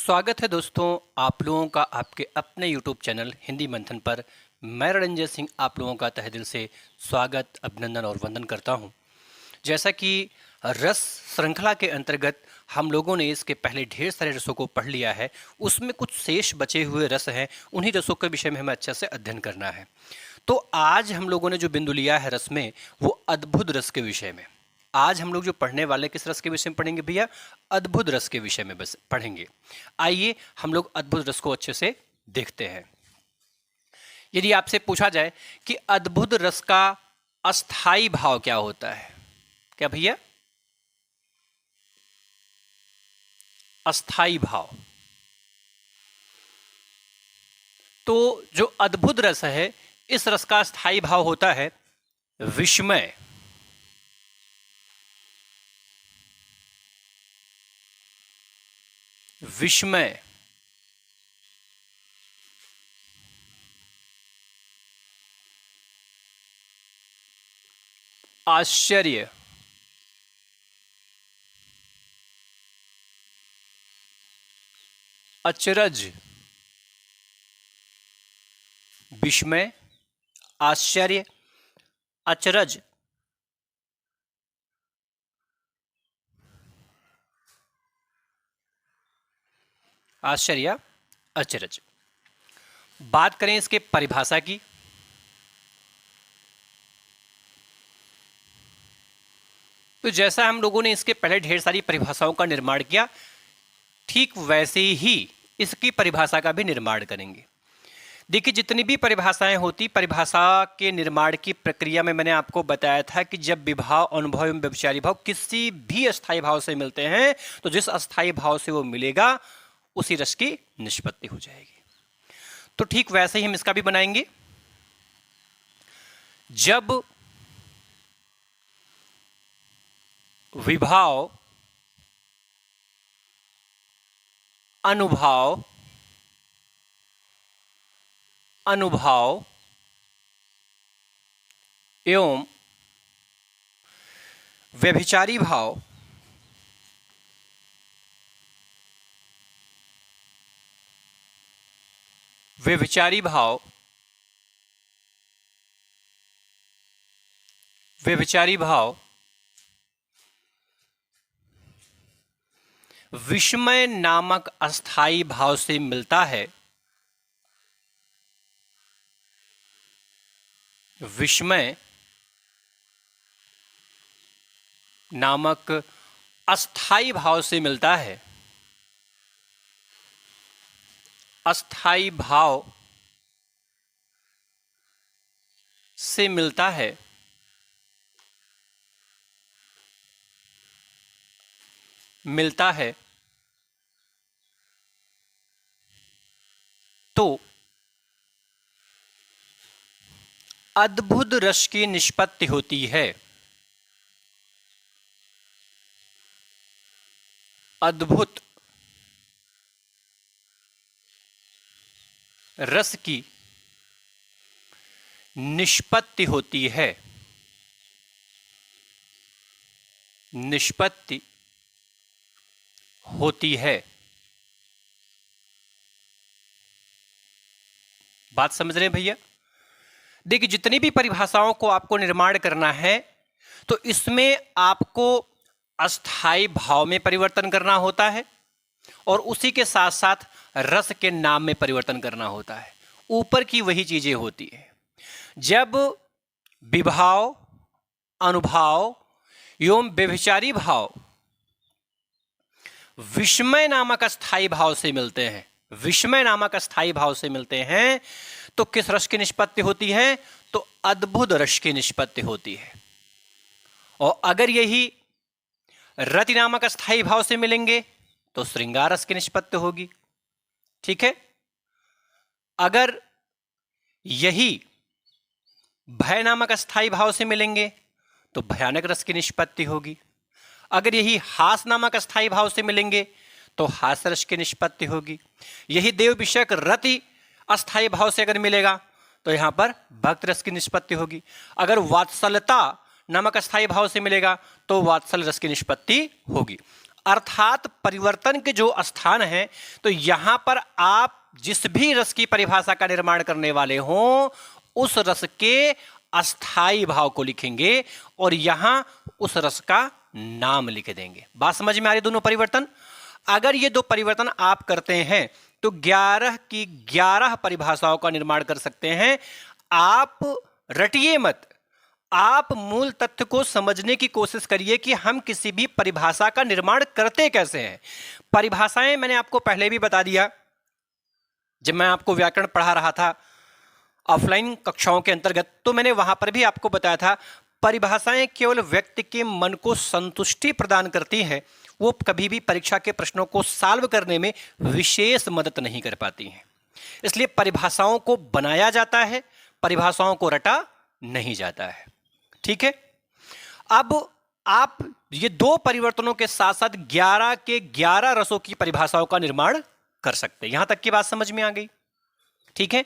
स्वागत है दोस्तों आप लोगों का आपके अपने YouTube चैनल हिंदी मंथन पर। मैं रणजय सिंह आप लोगों का तहे दिल से स्वागत, अभिनंदन और वंदन करता हूं। जैसा कि रस श्रृंखला के अंतर्गत हम लोगों ने इसके पहले ढेर सारे रसों को पढ़ लिया है, उसमें कुछ शेष बचे हुए रस हैं, उन्हीं रसों के विषय में हमें अच्छे से अध्ययन करना है। तो आज हम लोगों ने जो बिंदु लिया है रस में, वो अद्भुत रस के विषय में। आज हम लोग जो पढ़ने वाले किस रस के विषय में पढ़ेंगे भैया? अद्भुत रस के विषय में बस पढ़ेंगे। आइए हम लोग अद्भुत रस को अच्छे से देखते हैं। यदि आपसे पूछा जाए कि अद्भुत रस का अस्थाई भाव क्या होता है, क्या भैया? अस्थाई भाव। तो जो अद्भुत रस है, इस रस का स्थायी भाव होता है विस्मय। विस्मय, आश्चर्य, अचरज। विस्मय, आश्चर्य, अचरज, आश्चर्य, अचरज। बात करें इसके परिभाषा की, तो जैसा हम लोगों ने इसके पहले ढेर सारी परिभाषाओं का निर्माण किया, ठीक वैसे ही इसकी परिभाषा का भी निर्माण करेंगे। देखिए, जितनी भी परिभाषाएं होती, परिभाषा के निर्माण की प्रक्रिया में मैंने आपको बताया था कि जब विभाव, अनुभव एवं व्यभिचारी भाव किसी भी अस्थायी भाव से मिलते हैं, तो जिस अस्थायी भाव से वो मिलेगा उसी रस की निष्पत्ति हो जाएगी। तो ठीक वैसे ही हम इसका भी बनाएंगे। जब विभाव, अनुभाव, अनुभाव एवं व्यभिचारी भाव व्यभिचारी भाव व्यभिचारी भाव विस्मय नामक अस्थाई भाव से मिलता है। विस्मय नामक अस्थाई भाव से मिलता है। अस्थाई भाव से मिलता है। मिलता है तो अद्भुत रस की निष्पत्ति होती है। अद्भुत रस की निष्पत्ति होती है। निष्पत्ति होती है। बात समझ रहे हैं भैया? देखिए, जितनी भी परिभाषाओं को आपको निर्माण करना है, तो इसमें आपको अस्थाई भाव में परिवर्तन करना होता है और उसी के साथ साथ रस के नाम में परिवर्तन करना होता है। ऊपर की वही चीजें होती है। जब विभाव, अनुभाव एवं व्यभिचारी भाव विस्मय नामक अस्थाई भाव से मिलते हैं, विस्मय नामक अस्थाई भाव से मिलते हैं, तो किस रस की निष्पत्ति होती है? तो अद्भुत रस की निष्पत्ति होती है। और अगर यही रति नामक अस्थाई भाव से मिलेंगे तो श्रृंगार रस की निष्पत्ति होगी। ठीक है? अगर यही भय नामक अस्थाई भाव से मिलेंगे तो भयानक रस की निष्पत्ति होगी। अगर यही हास नामक अस्थाई भाव से मिलेंगे तो हास रस की निष्पत्ति होगी। यही देव विषयक रति अस्थाई भाव से अगर मिलेगा तो यहां पर भक्त रस की निष्पत्ति होगी। अगर वात्सलता नमक अस्थाई भाव से मिलेगा तो वात्सल रस की निष्पत्ति होगी। अर्थात परिवर्तन के जो स्थान हैं, तो यहां पर आप जिस भी रस की परिभाषा का निर्माण करने वाले हों उस रस के अस्थाई भाव को लिखेंगे और यहां उस रस का नाम लिख देंगे। बात समझ में आ रही? दोनों परिवर्तन, अगर ये दो परिवर्तन आप करते हैं तो 11 की 11 परिभाषाओं का निर्माण कर सकते हैं। आप रटिए मत, आप मूल तथ्य को समझने की कोशिश करिए कि हम किसी भी परिभाषा का निर्माण करते कैसे हैं। परिभाषाएं मैंने आपको पहले भी बता दिया, जब मैं आपको व्याकरण पढ़ा रहा था ऑफलाइन कक्षाओं के अंतर्गत, तो मैंने वहां पर भी आपको बताया था परिभाषाएं केवल व्यक्ति के मन को संतुष्टि प्रदान करती है, वो कभी भी परीक्षा के प्रश्नों को सॉल्व करने में विशेष मदद नहीं कर पाती हैं। इसलिए परिभाषाओं को बनाया जाता है, परिभाषाओं को रटा नहीं जाता है। ठीक है, अब आप ये दो परिवर्तनों के साथ साथ 11 के 11 रसों की परिभाषाओं का निर्माण कर सकते हैं। यहां तक की बात समझ में आ गई? ठीक है,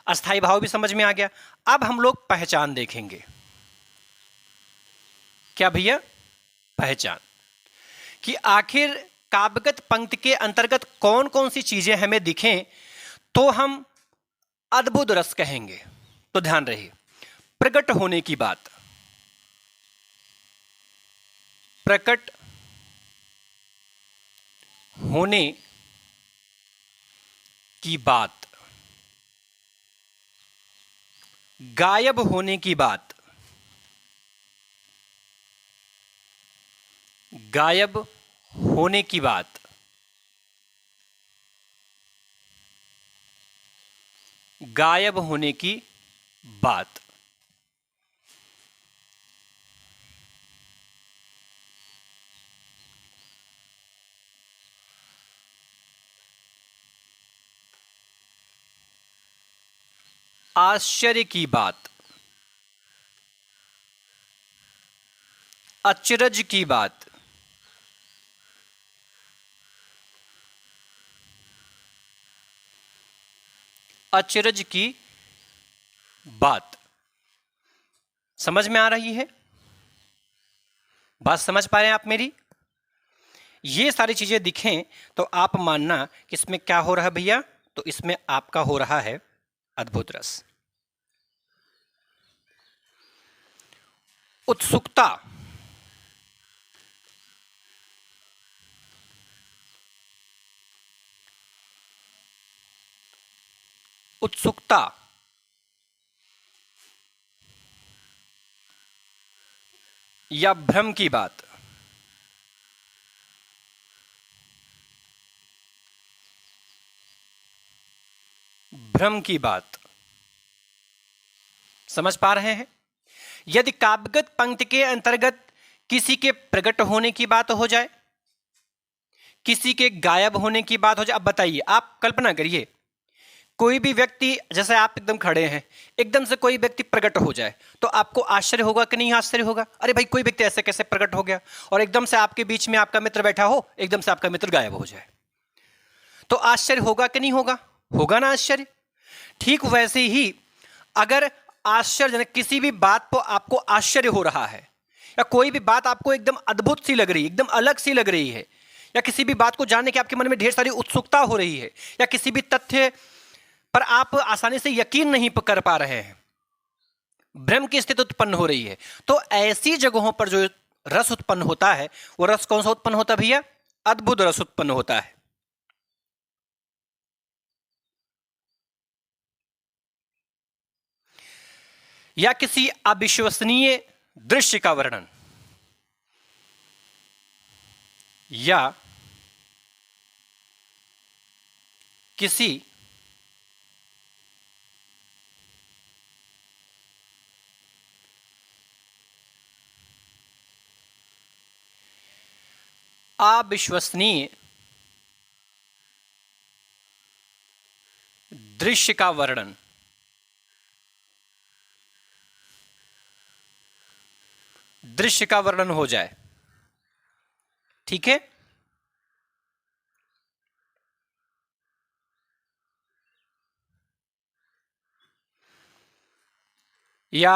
अस्थाई भाव भी समझ में आ गया। अब हम लोग पहचान देखेंगे। क्या भैया? पहचान कि आखिर काव्यगत पंक्ति के अंतर्गत कौन कौन सी चीजें हमें दिखें तो हम अद्भुत रस कहेंगे। तो ध्यान रहिए, प्रकट होने की बात, प्रकट होने की बात, गायब होने की बात, गायब होने की बात, गायब होने की बात, आश्चर्य की बात, अचरज की बात, अचरज की बात। समझ में आ रही है? बात समझ पा रहे हैं आप मेरी? ये सारी चीजें दिखें तो आप मानना कि इसमें क्या हो रहा है भैया, तो इसमें आपका हो रहा है अद्भुत रस। उत्सुकता, उत्सुकता, या भ्रम की बात, भ्रम की बात। समझ पा रहे हैं? यदि काव्यगत पंक्ति के अंतर्गत किसी के प्रकट होने की बात हो जाए, किसी के गायब होने की बात हो जाए, अब बताइए, आप कल्पना करिए कोई भी व्यक्ति, जैसे आप एकदम खड़े हैं, एकदम से कोई व्यक्ति प्रकट हो जाए तो आपको आश्चर्य होगा कि नहीं आश्चर्य होगा? अरे भाई, कोई व्यक्ति ऐसे कैसे प्रकट हो गया? और एकदम से आपके बीच में आपका मित्र बैठा हो, एकदम से आपका मित्र गायब हो जाए, तो आश्चर्य होगा कि नहीं होगा? होगा ना आश्चर्य। ठीक वैसे ही अगर आश्चर्य, किसी भी बात पर आपको आश्चर्य हो रहा है, या कोई भी बात आपको एकदम अद्भुत सी लग रही है, एकदम अलग सी लग रही है, या किसी भी बात को जानने की आपके मन में ढेर सारी उत्सुकता हो रही है, या किसी भी तथ्य पर आप आसानी से यकीन नहीं कर पा रहे हैं, भ्रम की स्थिति उत्पन्न हो रही है, तो ऐसी जगहों पर जो रस उत्पन्न होता है, वो रस कौन सा उत्पन्न होता है भैया? अद्भुत रस उत्पन्न होता है। या किसी अविश्वसनीय दृश्य का वर्णन, या किसी अविश्वसनीय दृश्य का वर्णन, दृश्य का वर्णन हो जाए। ठीक है, या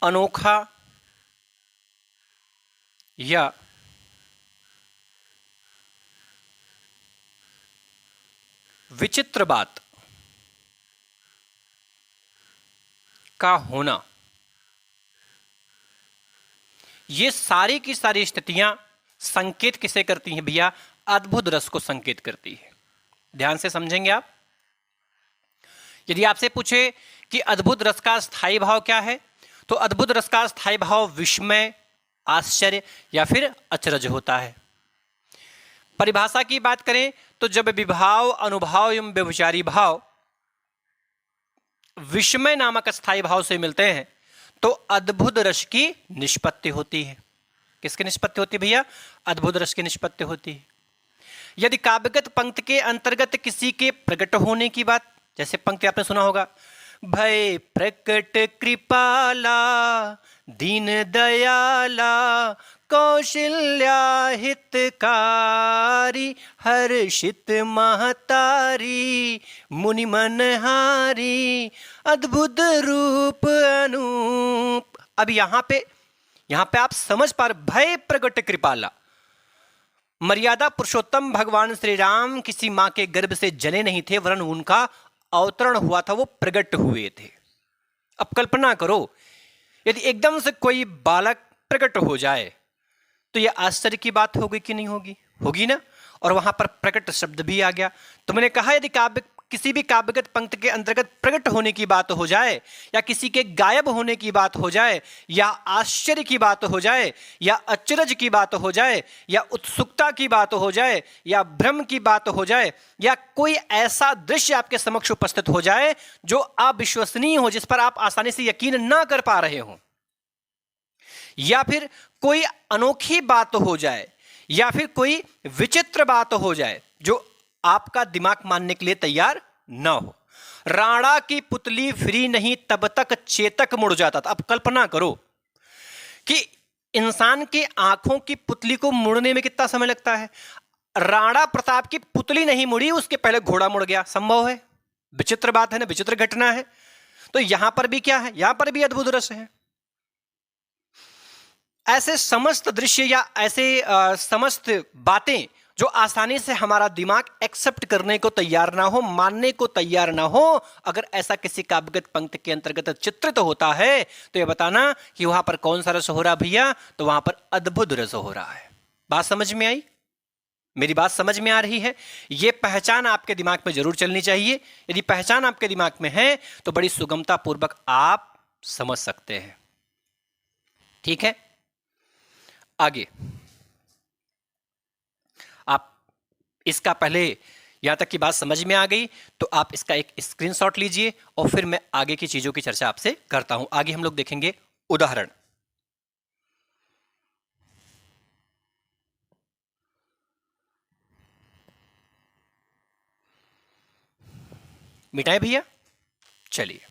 अनोखा या विचित्र बात का होना, ये सारी की सारी स्थितियां संकेत किसे करती हैं भैया? अद्भुत रस को संकेत करती है। ध्यान से समझेंगे आप। यदि आपसे पूछे कि अद्भुत रस का स्थायी भाव क्या है, तो अद्भुत रस का स्थायी भाव विस्मय, आश्चर्य या फिर अचरज होता है। परिभाषा की बात करें तो जब विभाव, अनुभाव एवं व्यभिचारी भाव विस्मय नामक स्थायी भाव से मिलते हैं तो अद्भुत रस की निष्पत्ति होती है। किसकी निष्पत्ति होती है भैया? अद्भुत रस की निष्पत्ति होती है। यदि काव्यगत पंक्ति के अंतर्गत किसी के प्रकट होने की बात, जैसे पंक्ति आपने सुना होगा, भय प्रकट कृपाला दीन दयाला कौशल्या हितकारी हर्षित महतारी मुनि मनहारी अद्भुत रूप अनूप। अब यहां पे आप समझ पा रहे, भय प्रकट कृपाला, मर्यादा पुरुषोत्तम भगवान श्री राम किसी मां के गर्भ से जने नहीं थे, वरन उनका अवतरण हुआ था, वो प्रकट हुए थे। अब कल्पना करो, यदि एकदम से कोई बालक प्रकट हो जाए तो यह आश्चर्य की बात होगी कि नहीं होगी? होगी ना। और वहां पर प्रकट शब्द भी आ गया। तो मैंने कहा यदि किसी भी काव्यगत पंक्ति के अंतर्गत प्रकट होने की बात हो जाए, या किसी के गायब होने की बात हो जाए, या आश्चर्य की बात हो जाए, या अचरज की बात हो जाए, या उत्सुकता की बात हो जाए, या भ्रम की बात हो जाए, या कोई ऐसा दृश्य आपके समक्ष उपस्थित हो जाए जो अविश्वसनीय हो, जिस पर आप आसानी से यकीन ना कर पा रहे हो, या फिर कोई अनोखी बात हो जाए, या फिर कोई विचित्र बात हो जाए जो आपका दिमाग मानने के लिए तैयार ना हो। राणा की पुतली फ्री नहीं तब तक चेतक मुड़ जाता था। अब कल्पना करो कि इंसान की आंखों की पुतली को मुड़ने में कितना समय लगता है। राणा प्रताप की पुतली नहीं मुड़ी, उसके पहले घोड़ा मुड़ गया। संभव है? विचित्र बात है ना, विचित्र घटना है। तो यहां पर भी क्या है? यहां पर भी अद्भुत रस है। ऐसे समस्त दृश्य या ऐसे समस्त बातें जो आसानी से हमारा दिमाग एक्सेप्ट करने को तैयार ना हो, मानने को तैयार ना हो, अगर ऐसा किसी काव्यगत पंक्ति के अंतर्गत चित्रित होता है तो यह बताना कि वहां पर कौन सा रस हो रहा भैया? तो वहां पर अद्भुत रस हो रहा है। बात समझ में आई? मेरी बात समझ में आ रही है? यह पहचान आपके दिमाग में जरूर चलनी चाहिए। यदि पहचान आपके दिमाग में है तो बड़ी सुगमता पूर्वक आप समझ सकते हैं। ठीक है, आगे आप इसका पहले यहां तक की बात समझ में आ गई तो आप इसका एक स्क्रीनशॉट लीजिए और फिर मैं आगे की चीजों की चर्चा आपसे करता हूं। आगे हम लोग देखेंगे उदाहरण। मिटाए भैया? चलिए,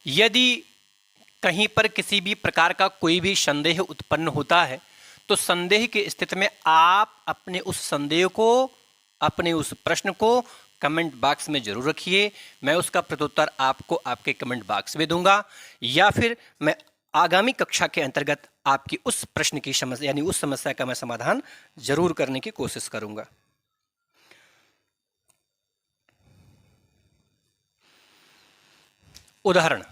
यदि कहीं पर किसी भी प्रकार का कोई भी संदेह उत्पन्न होता है तो संदेह की स्थिति में आप अपने उस संदेह को, अपने उस प्रश्न को कमेंट बॉक्स में जरूर रखिए। मैं उसका प्रत्युत्तर आपको आपके कमेंट बॉक्स में दूंगा, या फिर मैं आगामी कक्षा के अंतर्गत आपकी उस प्रश्न की समस्या यानी उस समस्या का मैं समाधान जरूर करने की कोशिश करूंगा। उदाहरण,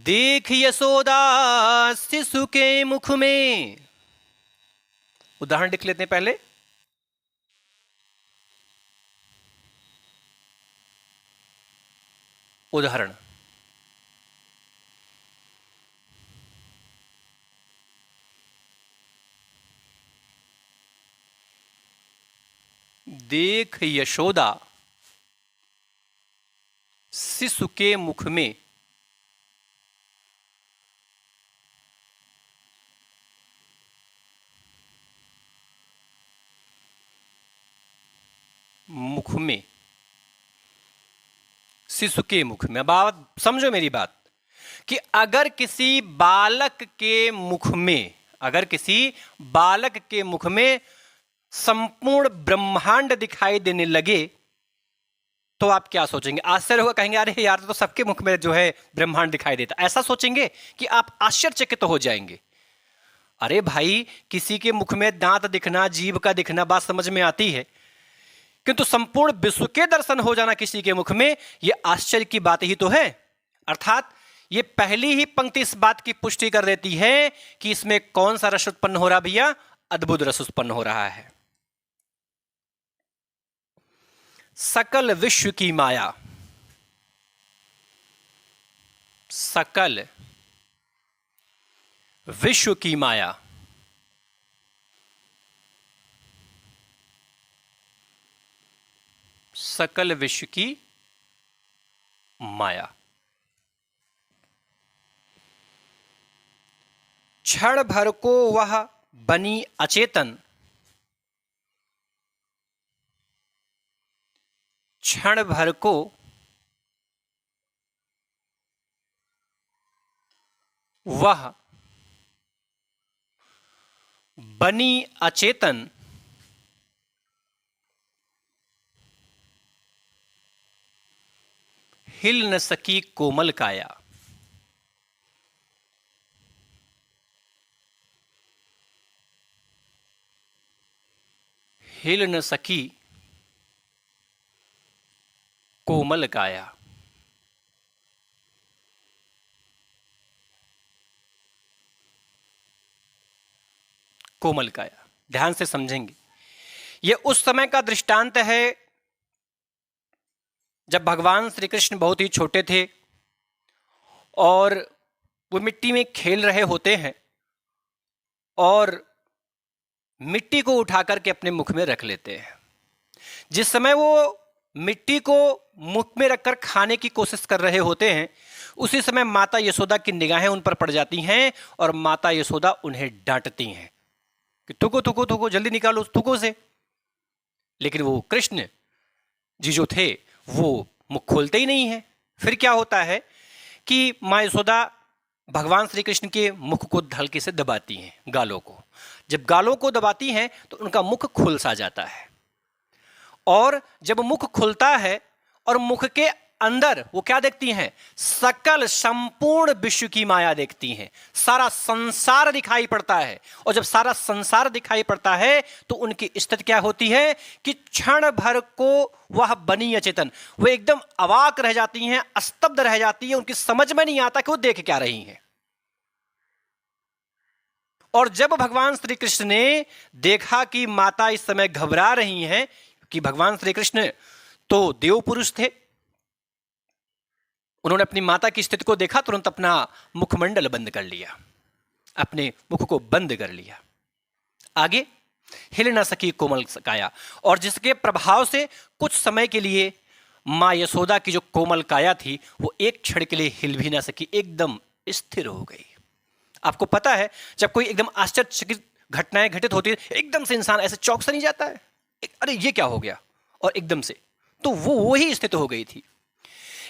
देख यशोदा शिशु के मुख में। उदाहरण लिख लेते हैं पहले। उदाहरण, देख यशोदा शिशु के मुख में शिशु के मुख में। अब आप समझो मेरी बात कि अगर किसी बालक के मुख में संपूर्ण ब्रह्मांड दिखाई देने लगे तो आप क्या सोचेंगे? आश्चर्य होगा, कहेंगे अरे यार तो सबके मुख में जो है ब्रह्मांड दिखाई देता। ऐसा सोचेंगे कि आप आश्चर्यचकित हो जाएंगे। अरे भाई, किसी के मुख में दांत दिखना, जीभ का दिखना बात समझ में आती है, किंतु संपूर्ण विश्व के दर्शन हो जाना किसी के मुख में, यह आश्चर्य की बात ही तो है। अर्थात ये पहली ही पंक्ति इस बात की पुष्टि कर देती है कि इसमें कौन सा रस उत्पन्न हो रहा भैया? अद्भुत रस उत्पन्न हो रहा है। सकल विश्व की माया, सकल विश्व की माया, सकल विश्व की माया, क्षण भर को वह बनी अचेतन, क्षण भर को वह बनी अचेतन, हिल न सकी कोमल काया। हिल न सकी कोमल काया। कोमल काया, ध्यान से समझेंगे। यह उस समय का दृष्टांत है जब भगवान श्री कृष्ण बहुत ही छोटे थे और वो मिट्टी में खेल रहे होते हैं और मिट्टी को उठा करके अपने मुख में रख लेते हैं। जिस समय वो मिट्टी को मुख में रखकर खाने की कोशिश कर रहे होते हैं, उसी समय माता यशोदा की निगाहें उन पर पड़ जाती हैं और माता यशोदा उन्हें डांटती हैं कि थूको थूको थूको, जल्दी निकालो थूको से। लेकिन वो कृष्ण जी जो थे वो मुख खोलते ही नहीं है। फिर क्या होता है कि माँ यशोदा भगवान श्री कृष्ण के मुख को हल्के से दबाती हैं, गालों को। जब गालों को दबाती हैं तो उनका मुख खुल सा जाता है, और जब मुख खुलता है और मुख के अंदर वो क्या देखती हैं? सकल संपूर्ण विश्व की माया देखती हैं। सारा संसार दिखाई पड़ता है, और जब सारा संसार दिखाई पड़ता है तो उनकी स्थिति क्या होती है कि क्षण भर को वह बनी अचेतन, वो एकदम अवाक रह जाती हैं, स्तब्ध रह जाती है। उनकी समझ में नहीं आता कि वो देख क्या रही हैं। और जब भगवान श्री कृष्ण ने देखा कि माता इस समय घबरा रही हैं, कि भगवान श्री कृष्ण तो देव पुरुष थे, उन्होंने अपनी माता की स्थिति को देखा, तुरंत अपना मुखमंडल बंद कर लिया, अपने मुख को बंद कर लिया। आगे, हिल न सकी कोमल काया, और जिसके प्रभाव से कुछ समय के लिए मां यशोदा की जो कोमल काया थी वो एक क्षण के लिए हिल भी ना सकी, एकदम स्थिर हो गई। आपको पता है जब कोई एकदम आश्चर्यचकित घटनाएं घटित होती है, एकदम से इंसान ऐसे चौंक सा नहीं जाता है, अरे ये क्या हो गया, और एकदम से, तो वो वही स्थिति हो गई थी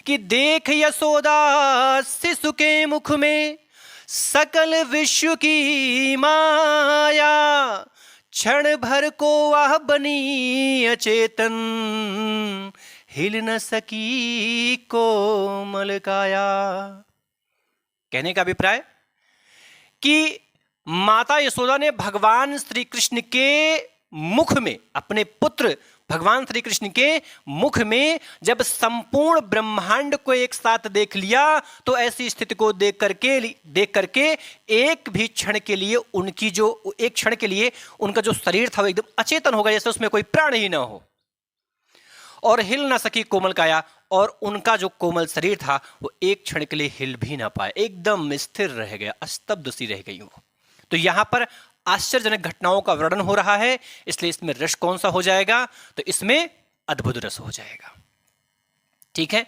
कि देख यशोदा शिशु के मुख में सकल विश्व की माया, क्षण भर को वह बनी अचेतन, हिल न सकी कोमल काया। कहने का अभिप्राय कि माता यशोदा ने भगवान श्री कृष्ण के मुख में, अपने पुत्र भगवान श्री कृष्ण के मुख में जब संपूर्ण ब्रह्मांड को एक साथ देख लिया, तो ऐसी स्थिति को देख करके एक भी क्षण के लिए उनका जो शरीर था वो एकदम अचेतन हो गया, जैसे उसमें कोई प्राण ही ना हो, और हिल ना सकी कोमल काया, और उनका जो कोमल शरीर था वो एक क्षण के लिए हिल भी ना पाए, एकदम स्थिर रह गया, स्तब्ध सी रह गई वो। तो यहां पर आश्चर्यजनक घटनाओं का वर्णन हो रहा है, इसलिए इसमें रस कौन सा हो जाएगा? तो इसमें अद्भुत रस हो जाएगा। ठीक है,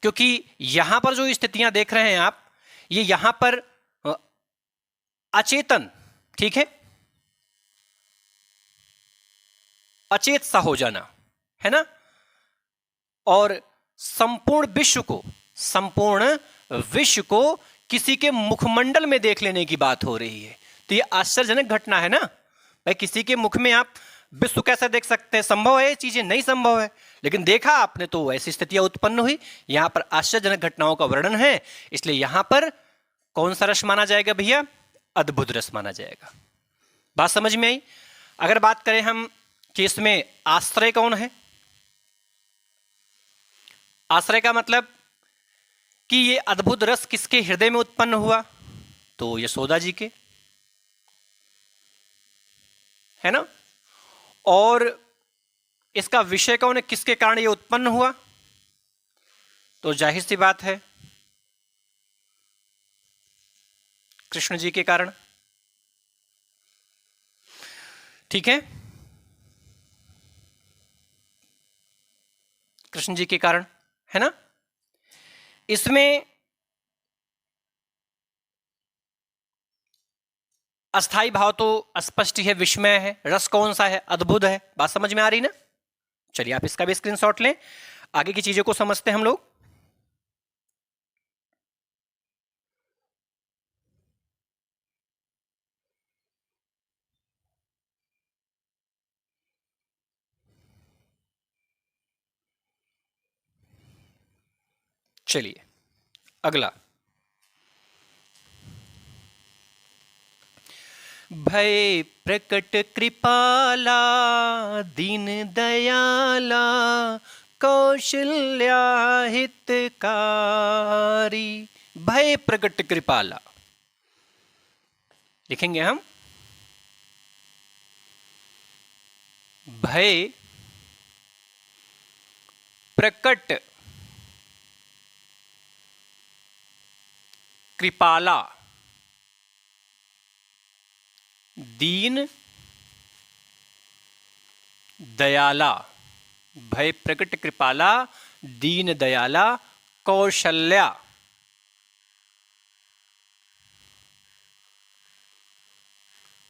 क्योंकि यहां पर जो स्थितियां देख रहे हैं आप, ये यहां पर अचेतन, ठीक है, अचेत सा हो जाना है ना, और संपूर्ण विश्व को किसी के मुखमंडल में देख लेने की बात हो रही है। तो ये आश्चर्यजनक घटना है ना भाई, किसी के मुख में आप विश्व कैसे देख सकते हैं? संभव है ये चीजें? नहीं संभव है, लेकिन देखा आपने तो ऐसी स्थितियां उत्पन्न हुई। यहां पर आश्चर्यजनक घटनाओं का वर्णन है, इसलिए यहां पर कौन सा रस माना जाएगा भैया? अद्भुत रस माना जाएगा। बात समझ में आई? अगर बात करें हम कि इसमें आश्रय कौन है, आश्रय का मतलब कि ये अद्भुत रस किसके हृदय में उत्पन्न हुआ? तो यशोदा जी के, है ना। और इसका विषय कौन है, किसके कारण ये उत्पन्न हुआ? तो जाहिर सी बात है कृष्ण जी के कारण। ठीक है, कृष्ण जी के कारण, है ना। इसमें अस्थाई भाव तो स्पष्ट है, विस्मय है। रस कौन सा है? अद्भुत है। बात समझ में आ रही ना? चलिए आप इसका भी स्क्रीनशॉट लें, आगे की चीजों को समझते हैं हम लोग। चलिए अगला, भय प्रकट कृपाला दीन दयाला कौशल्या हितकारी। भय प्रकट कृपाला लिखेंगे हम, भय प्रकट कृपाला दीन दयाला। भय प्रकट कृपाला दीन दयाला कौशल्या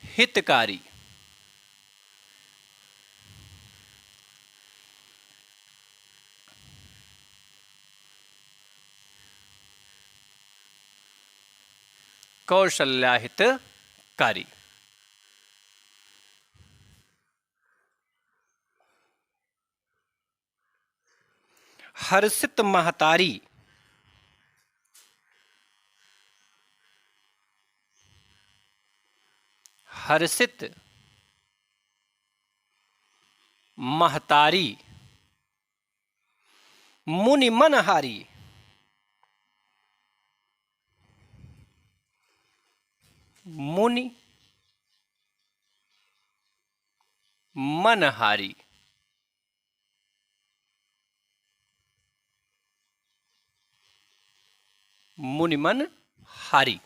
हितकारी। कौशल्या हितकारी। हर्षित महतारी, हर्षित महतारी मुनि मनहारी। मुनि मनहारी, मुनि मन हारी।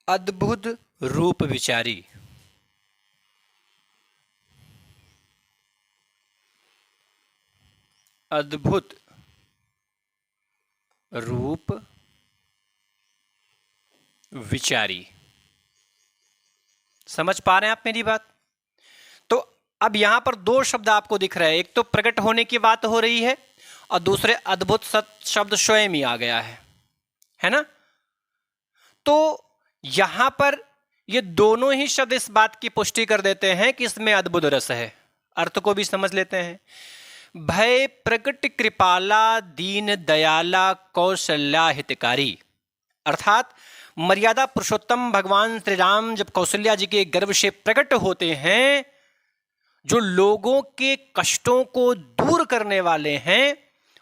अद्भुत रूप विचारी, अद्भुत रूप विचारी। समझ पा रहे हैं आप मेरी बात? तो अब यहां पर दो शब्द आपको दिख रहे हैं, एक तो प्रकट होने की बात हो रही है और दूसरे अद्भुत शब्द स्वयं ही आ गया है ना। तो यहां पर ये दोनों ही शब्द इस बात की पुष्टि कर देते हैं कि इसमें अद्भुत रस है। अर्थ को भी समझ लेते हैं। भय प्रकट कृपाला दीन दयाला कौशल्या हितकारी, अर्थात मर्यादा पुरुषोत्तम भगवान श्री राम जब कौशल्या जी के गर्भ से प्रकट होते हैं, जो लोगों के कष्टों को दूर करने वाले हैं,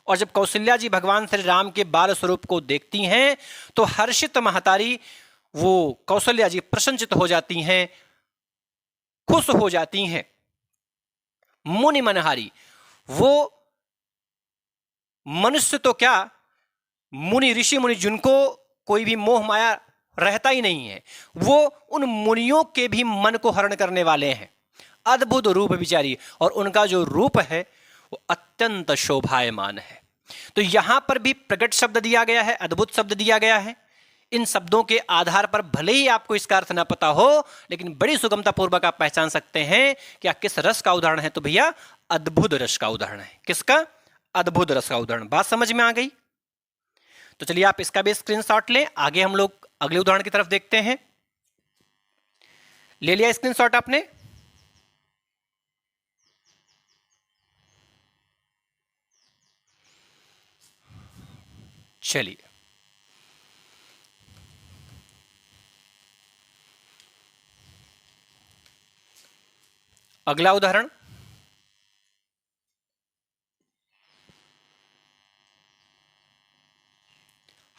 और जब कौशल्या जी भगवान श्री राम के बाल स्वरूप को देखती हैं तो हर्षित महतारी वो कौशल्या जी प्रसन्नचित हो जाती हैं, खुश हो जाती हैं। मुनि मनहारी, वो मनुष्य तो क्या, मुनि ऋषि मुनि जिनको कोई भी मोह माया रहता ही नहीं है, वो उन मुनियों के भी मन को हरण करने वाले हैं। अद्भुत रूप विचारी, और उनका जो रूप है वो अत्यंत शोभायमान है। तो यहां पर भी प्रकट शब्द दिया गया है, अद्भुत शब्द दिया गया है। इन शब्दों के आधार पर भले ही आपको इसका अर्थ ना पता हो, लेकिन बड़ी सुगमता पूर्वक आप पहचान सकते हैं कि आप किस रस का उदाहरण है। तो भैया अद्भुत रस का उदाहरण है। किसका? अद्भुत रस का उदाहरण। बात समझ में आ गई? तो चलिए आप इसका भी स्क्रीनशॉट लें। आगे हम लोग अगले उदाहरण की तरफ देखते हैं। ले लिया स्क्रीनशॉट आपने? चलिए अगला उदाहरण।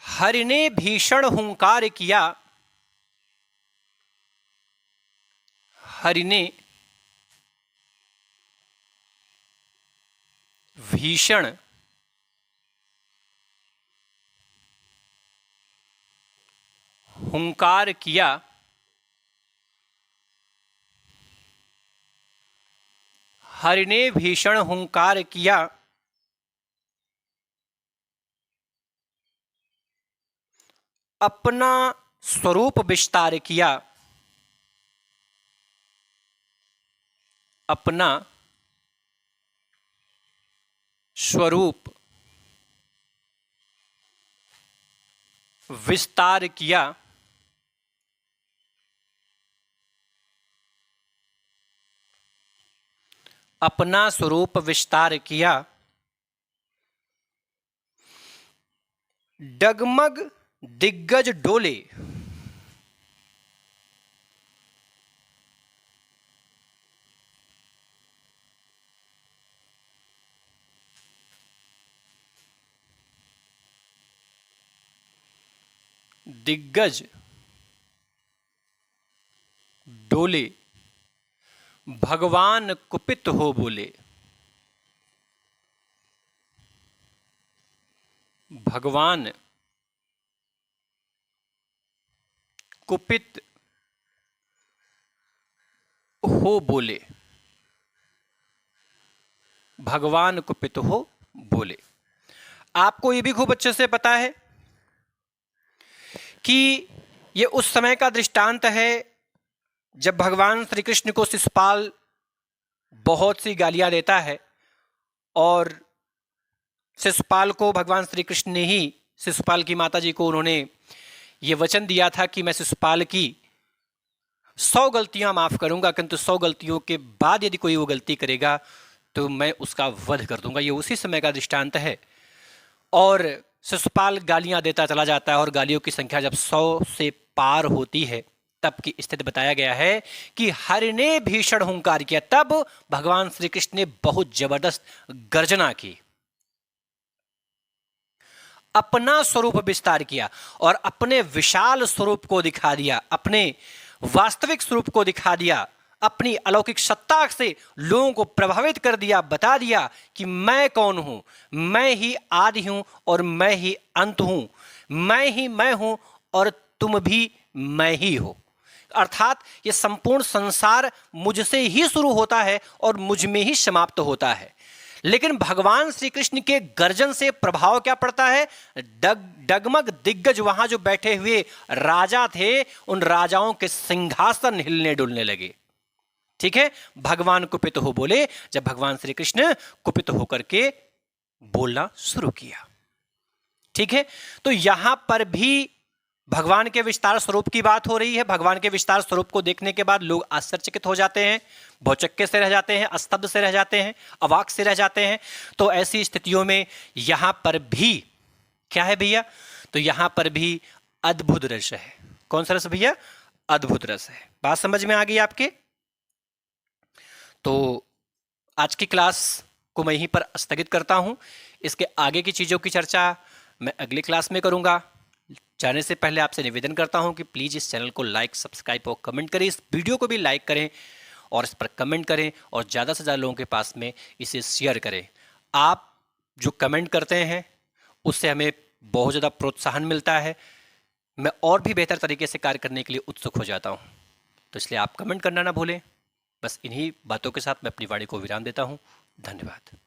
हरि ने भीषण हुंकार किया। हरि ने भीषण हुंकार किया। हरि ने भीषण हुंकार किया। अपना स्वरूप विस्तार किया। अपना स्वरूप विस्तार किया। अपना स्वरूप विस्तार किया। डगमग दिग्गज डोले। दिग्गज डोले। भगवान कुपित हो बोले। भगवान कुपित हो बोले। भगवान कुपित हो बोले। आपको ये भी खूब अच्छे से पता है कि ये उस समय का दृष्टांत है जब भगवान श्री कृष्ण को शिशुपाल बहुत सी गालियां देता है और शिशुपाल को भगवान श्री कृष्ण ने ही, शिशुपाल की माता जी को उन्होंने ये वचन दिया था कि मैं शिशुपाल की 100 गलतियां माफ करूंगा, किंतु 100 गलतियों के बाद यदि कोई वो गलती करेगा तो मैं उसका वध कर दूंगा। ये उसी समय का दृष्टांत है। और शिशुपाल गालियां देता चला जाता है और गालियों की संख्या जब 100 से पार होती है तब की स्थिति बताया गया है कि हरि ने भीषण हुंकार किया। तब भगवान श्री कृष्ण ने बहुत जबरदस्त गर्जना की, अपना स्वरूप विस्तार किया और अपने विशाल स्वरूप को दिखा दिया, अपने वास्तविक स्वरूप को दिखा दिया, अपनी अलौकिक सत्ता से लोगों को प्रभावित कर दिया, बता दिया कि मैं कौन हूं, मैं ही आदि हूं और मैं ही अंत हूं, मैं ही मैं हूं और तुम भी मैं ही हो। अर्थात ये संपूर्ण संसार मुझसे ही शुरू होता है और मुझ में ही समाप्त होता है। लेकिन भगवान श्री कृष्ण के गर्जन से प्रभाव क्या पड़ता है? डगमग दिग्गज वहां जो बैठे हुए राजा थे, उन राजाओं के सिंहासन हिलने डुलने लगे। ठीक है, भगवान कुपित हो बोले जब भगवान श्री कृष्ण कुपित होकर के बोलना शुरू किया। ठीक है, तो यहां पर भी भगवान के विस्तार स्वरूप की बात हो रही है। भगवान के विस्तार स्वरूप को देखने के बाद लोग आश्चर्यचकित हो जाते हैं, भौचक्के से रह जाते हैं, स्तब्ध से रह जाते हैं, अवाक से रह जाते हैं। तो ऐसी स्थितियों में यहां पर भी क्या है भैया? तो यहां पर भी अद्भुत रस है। कौन सा रस भैया? अद्भुत रस है। बात समझ में आ गई आपके? तो आज की क्लास को मैं यहीं पर स्थगित करता हूं। इसके आगे की चीज़ों की चर्चा मैं अगली क्लास में करूंगा। जाने से पहले आपसे निवेदन करता हूं कि प्लीज़ इस चैनल को लाइक, सब्सक्राइब और कमेंट करें। इस वीडियो को भी लाइक करें और इस पर कमेंट करें और ज़्यादा से ज़्यादा लोगों के पास में इसे शेयर करें। आप जो कमेंट करते हैं उससे हमें बहुत ज़्यादा प्रोत्साहन मिलता है। मैं और भी बेहतर तरीके से कार्य करने के लिए उत्सुक हो जाता हूँ। तो इसलिए आप कमेंट करना ना भूलें। बस इन्हीं बातों के साथ मैं अपनी वाणी को विराम देता हूँ। धन्यवाद।